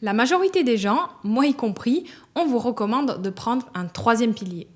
La majorité des gens, moi y compris, on vous recommande de prendre un troisième pilier.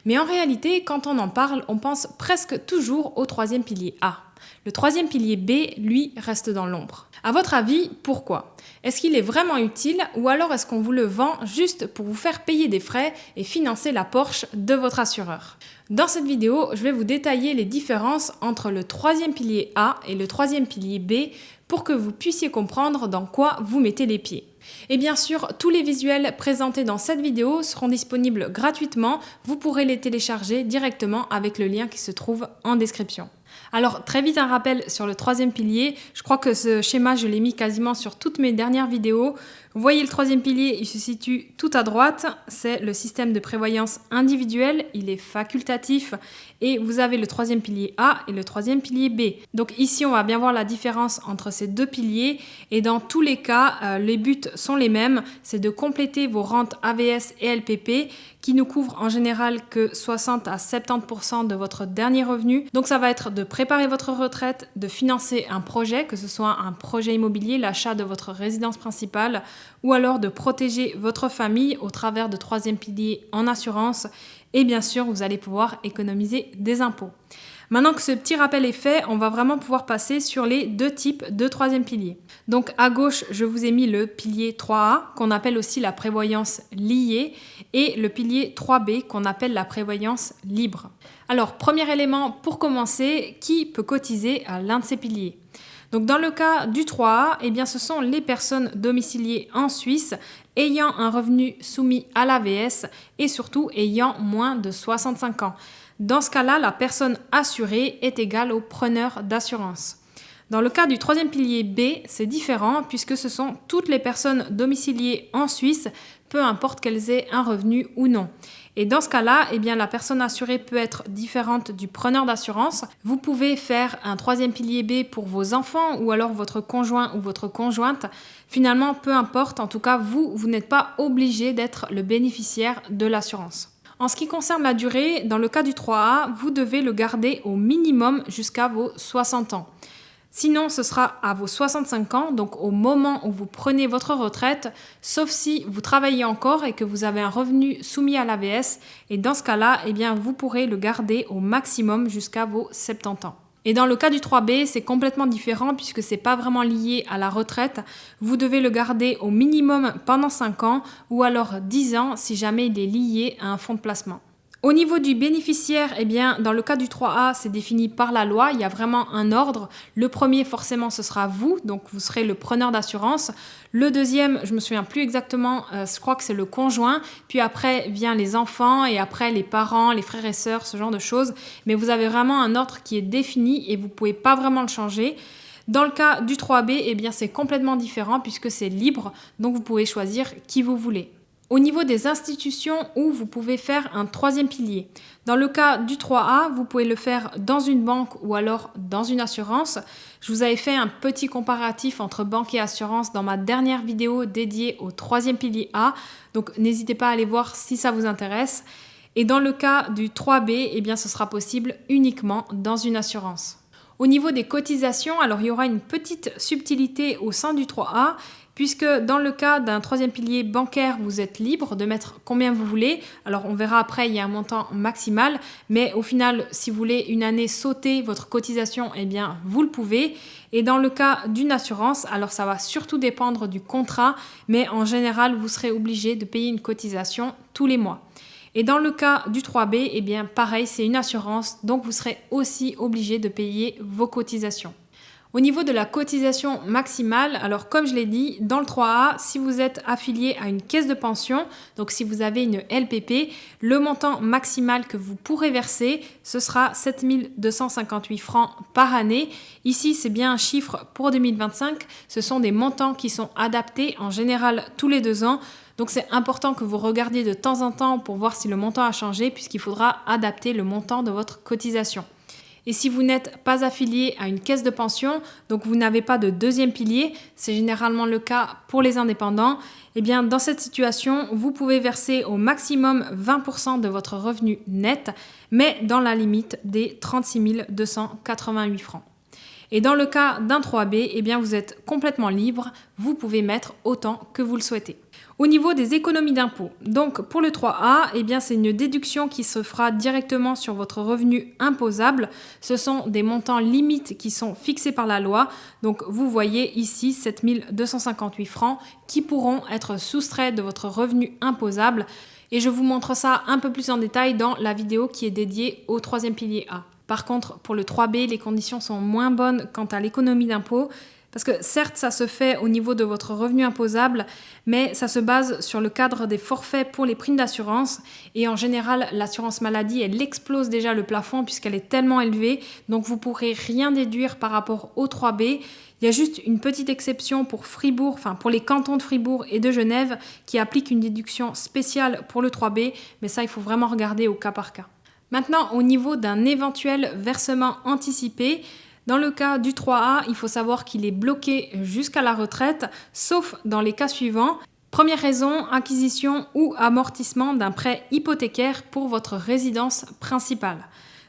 Mais en réalité, quand on en parle, on pense presque toujours au troisième pilier A. Le troisième pilier B, lui, reste dans l'ombre. À votre avis, pourquoi? Est-ce qu'il est vraiment utile ou alors est-ce qu'on vous le vend juste pour vous faire payer des frais et financer la Porsche de votre assureur? Dans cette vidéo, je vais vous détailler les différences entre le troisième pilier A et le troisième pilier B pour que vous puissiez comprendre dans quoi vous mettez les pieds. Et bien sûr, tous les visuels présentés dans cette vidéo seront disponibles gratuitement. Vous pourrez les télécharger directement avec le lien qui se trouve en description. Alors très vite un rappel sur le troisième pilier, je crois que ce schéma je l'ai mis quasiment sur toutes mes dernières vidéos. Vous voyez le troisième pilier, il se situe tout à droite, c'est le système de prévoyance individuelle, il est facultatif et vous avez le troisième pilier A et le troisième pilier B. Donc ici on va bien voir la différence entre ces deux piliers et dans tous les cas les buts sont les mêmes, c'est de compléter vos rentes AVS et LPP qui ne couvrent en général que 60 à 70% de votre dernier revenu. Donc ça va être de préparer votre retraite, de financer un projet, que ce soit un projet immobilier, l'achat de votre résidence principale, ou alors de protéger votre famille au travers de troisième pilier en assurance. Et bien sûr, vous allez pouvoir économiser des impôts. Maintenant que ce petit rappel est fait, on va vraiment pouvoir passer sur les deux types de troisième pilier. Donc à gauche, je vous ai mis le pilier 3A, qu'on appelle aussi la prévoyance liée, et le pilier 3B, qu'on appelle la prévoyance libre. Alors, premier élément pour commencer, qui peut cotiser à l'un de ces piliers? Donc dans le cas du 3A, eh bien, ce sont les personnes domiciliées en Suisse ayant un revenu soumis à l'AVS et surtout ayant moins de 65 ans. Dans ce cas-là, la personne assurée est égale au preneur d'assurance. Dans le cas du troisième pilier B, c'est différent puisque ce sont toutes les personnes domiciliées en Suisse, peu importe qu'elles aient un revenu ou non. Et dans ce cas-là, eh bien, la personne assurée peut être différente du preneur d'assurance. Vous pouvez faire un troisième pilier B pour vos enfants ou alors votre conjoint ou votre conjointe. Finalement, peu importe, en tout cas, vous n'êtes pas obligé d'être le bénéficiaire de l'assurance. En ce qui concerne la durée, dans le cas du 3A, vous devez le garder au minimum jusqu'à vos 60 ans. Sinon, ce sera à vos 65 ans, donc au moment où vous prenez votre retraite, sauf si vous travaillez encore et que vous avez un revenu soumis à l'AVS. Et dans ce cas-là, eh bien, vous pourrez le garder au maximum jusqu'à vos 70 ans. Et dans le cas du 3B, c'est complètement différent puisque ce n'est pas vraiment lié à la retraite. Vous devez le garder au minimum pendant 5 ans ou alors 10 ans si jamais il est lié à un fonds de placement. Au niveau du bénéficiaire, eh bien, dans le cas du 3A, c'est défini par la loi. Il y a vraiment un ordre. Le premier, forcément, ce sera vous. Donc, vous serez le preneur d'assurance. Le deuxième, je ne me souviens plus exactement, je crois que c'est le conjoint. Puis après, vient les enfants et après les parents, les frères et sœurs, ce genre de choses. Mais vous avez vraiment un ordre qui est défini et vous ne pouvez pas vraiment le changer. Dans le cas du 3B, eh bien, c'est complètement différent puisque c'est libre. Donc, vous pouvez choisir qui vous voulez. Au niveau des institutions où vous pouvez faire un troisième pilier. Dans le cas du 3A, vous pouvez le faire dans une banque ou alors dans une assurance. Je vous avais fait un petit comparatif entre banque et assurance dans ma dernière vidéo dédiée au troisième pilier A. Donc n'hésitez pas à aller voir si ça vous intéresse. Et dans le cas du 3B, eh bien, ce sera possible uniquement dans une assurance. Au niveau des cotisations, alors il y aura une petite subtilité au sein du 3A. Puisque dans le cas d'un troisième pilier bancaire, vous êtes libre de mettre combien vous voulez. Alors on verra après, il y a un montant maximal. Mais au final, si vous voulez une année sauter votre cotisation, eh bien vous le pouvez. Et dans le cas d'une assurance, alors ça va surtout dépendre du contrat. Mais en général, vous serez obligé de payer une cotisation tous les mois. Et dans le cas du 3B, eh bien pareil, c'est une assurance. Donc vous serez aussi obligé de payer vos cotisations. Au niveau de la cotisation maximale, alors comme je l'ai dit, dans le 3A, si vous êtes affilié à une caisse de pension, donc si vous avez une LPP, le montant maximal que vous pourrez verser, ce sera 7 258 francs par année. Ici, c'est bien un chiffre pour 2025. Ce sont des montants qui sont adaptés en général tous les 2 ans. Donc c'est important que vous regardiez de temps en temps pour voir si le montant a changé puisqu'il faudra adapter le montant de votre cotisation. Et si vous n'êtes pas affilié à une caisse de pension, donc vous n'avez pas de deuxième pilier, c'est généralement le cas pour les indépendants, eh bien dans cette situation, vous pouvez verser au maximum 20% de votre revenu net, mais dans la limite des 36 288 francs. Et dans le cas d'un 3B, eh bien vous êtes complètement libre, vous pouvez mettre autant que vous le souhaitez. Au niveau des économies d'impôt, donc pour le 3A, eh bien c'est une déduction qui se fera directement sur votre revenu imposable. Ce sont des montants limites qui sont fixés par la loi. Donc vous voyez ici 7 258 francs qui pourront être soustraits de votre revenu imposable. Et je vous montre ça un peu plus en détail dans la vidéo qui est dédiée au troisième pilier A. Par contre, pour le 3B, les conditions sont moins bonnes quant à l'économie d'impôt. Parce que certes, ça se fait au niveau de votre revenu imposable, mais ça se base sur le cadre des forfaits pour les primes d'assurance. Et en général, l'assurance maladie, elle explose déjà le plafond puisqu'elle est tellement élevée. Donc vous ne pourrez rien déduire par rapport au 3B. Il y a juste une petite exception pour Fribourg, enfin pour les cantons de Fribourg et de Genève qui appliquent une déduction spéciale pour le 3B. Mais ça, il faut vraiment regarder au cas par cas. Maintenant, au niveau d'un éventuel versement anticipé, dans le cas du 3A, il faut savoir qu'il est bloqué jusqu'à la retraite, sauf dans les cas suivants. Première raison, acquisition ou amortissement d'un prêt hypothécaire pour votre résidence principale.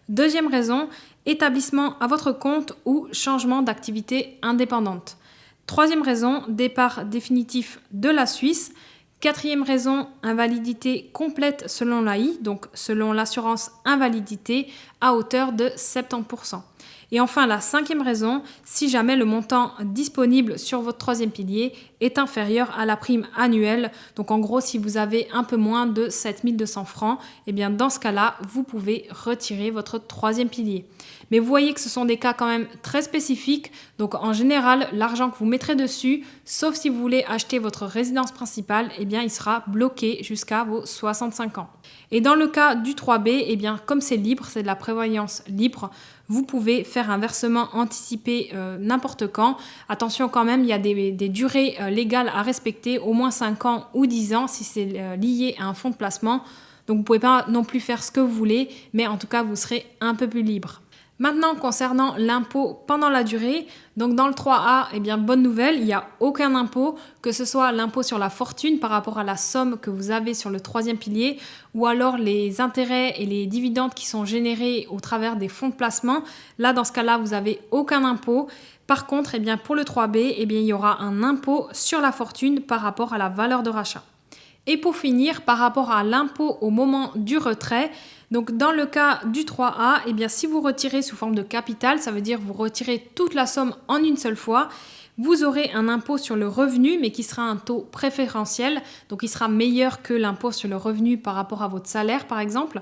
Deuxième raison, établissement à votre compte ou changement d'activité indépendante. Troisième raison, départ définitif de la Suisse. Quatrième raison, invalidité complète selon l'AI, donc selon l'assurance invalidité, à hauteur de 70%. Et enfin, la cinquième raison, si jamais le montant disponible sur votre troisième pilier est inférieur à la prime annuelle. Donc en gros, si vous avez un peu moins de 7 200 francs, eh bien dans ce cas-là, vous pouvez retirer votre troisième pilier. Mais vous voyez que ce sont des cas quand même très spécifiques. Donc en général, l'argent que vous mettrez dessus, sauf si vous voulez acheter votre résidence principale, eh bien il sera bloqué jusqu'à vos 65 ans. Et dans le cas du 3B, eh bien comme c'est libre, c'est de la prévoyance libre, vous pouvez faire un versement anticipé n'importe quand. Attention quand même, il y a des durées légales à respecter, au moins 5 ans ou 10 ans si c'est lié à un fonds de placement. Donc vous ne pouvez pas non plus faire ce que vous voulez, mais en tout cas vous serez un peu plus libre. Maintenant, concernant l'impôt pendant la durée, donc dans le 3A, eh bien, bonne nouvelle, il n'y a aucun impôt, que ce soit l'impôt sur la fortune par rapport à la somme que vous avez sur le troisième pilier, ou alors les intérêts et les dividendes qui sont générés au travers des fonds de placement. Là, dans ce cas-là, vous n'avez aucun impôt. Par contre, eh bien, pour le 3B, eh bien, il y aura un impôt sur la fortune par rapport à la valeur de rachat. Et pour finir, par rapport à l'impôt au moment du retrait, donc dans le cas du 3A, eh bien si vous retirez sous forme de capital, ça veut dire vous retirez toute la somme en une seule fois, vous aurez un impôt sur le revenu, mais qui sera un taux préférentiel, donc il sera meilleur que l'impôt sur le revenu par rapport à votre salaire par exemple.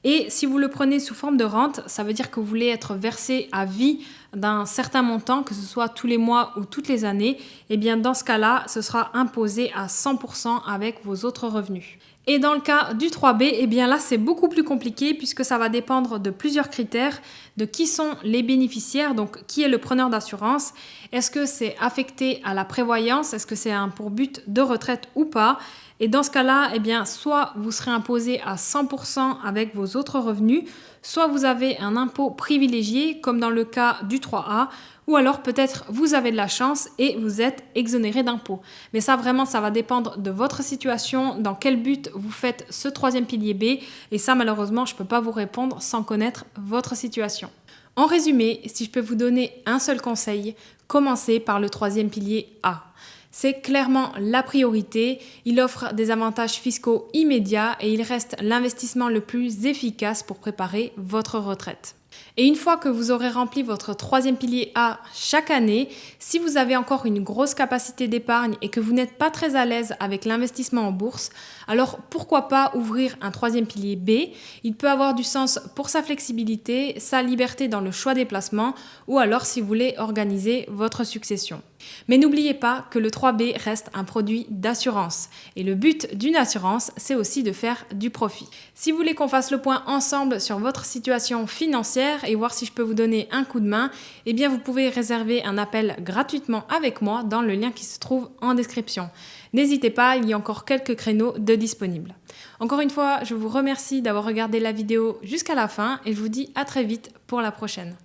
Et si vous le prenez sous forme de rente, ça veut dire que vous voulez être versé à vie d'un certain montant, que ce soit tous les mois ou toutes les années, et bien dans ce cas-là, ce sera imposé à 100% avec vos autres revenus. Et dans le cas du 3B, eh bien là c'est beaucoup plus compliqué puisque ça va dépendre de plusieurs critères, de qui sont les bénéficiaires, donc qui est le preneur d'assurance, est-ce que c'est affecté à la prévoyance, est-ce que c'est un pour but de retraite ou pas. Et dans ce cas-là, eh bien, soit vous serez imposé à 100% avec vos autres revenus, soit vous avez un impôt privilégié, comme dans le cas du 3A, ou alors peut-être vous avez de la chance et vous êtes exonéré d'impôt. Mais ça, vraiment, ça va dépendre de votre situation, dans quel but vous faites ce troisième pilier B. Et ça, malheureusement, je ne peux pas vous répondre sans connaître votre situation. En résumé, si je peux vous donner un seul conseil, commencez par le troisième pilier A. C'est clairement la priorité, il offre des avantages fiscaux immédiats et il reste l'investissement le plus efficace pour préparer votre retraite. Et une fois que vous aurez rempli votre troisième pilier A chaque année, si vous avez encore une grosse capacité d'épargne et que vous n'êtes pas très à l'aise avec l'investissement en bourse, alors pourquoi pas ouvrir un troisième pilier B? Il peut avoir du sens pour sa flexibilité, sa liberté dans le choix des placements ou alors si vous voulez organiser votre succession. Mais n'oubliez pas que le 3B reste un produit d'assurance et le but d'une assurance, c'est aussi de faire du profit. Si vous voulez qu'on fasse le point ensemble sur votre situation financière et voir si je peux vous donner un coup de main, eh bien vous pouvez réserver un appel gratuitement avec moi dans le lien qui se trouve en description. N'hésitez pas, il y a encore quelques créneaux de disponibles. Encore une fois, je vous remercie d'avoir regardé la vidéo jusqu'à la fin et je vous dis à très vite pour la prochaine.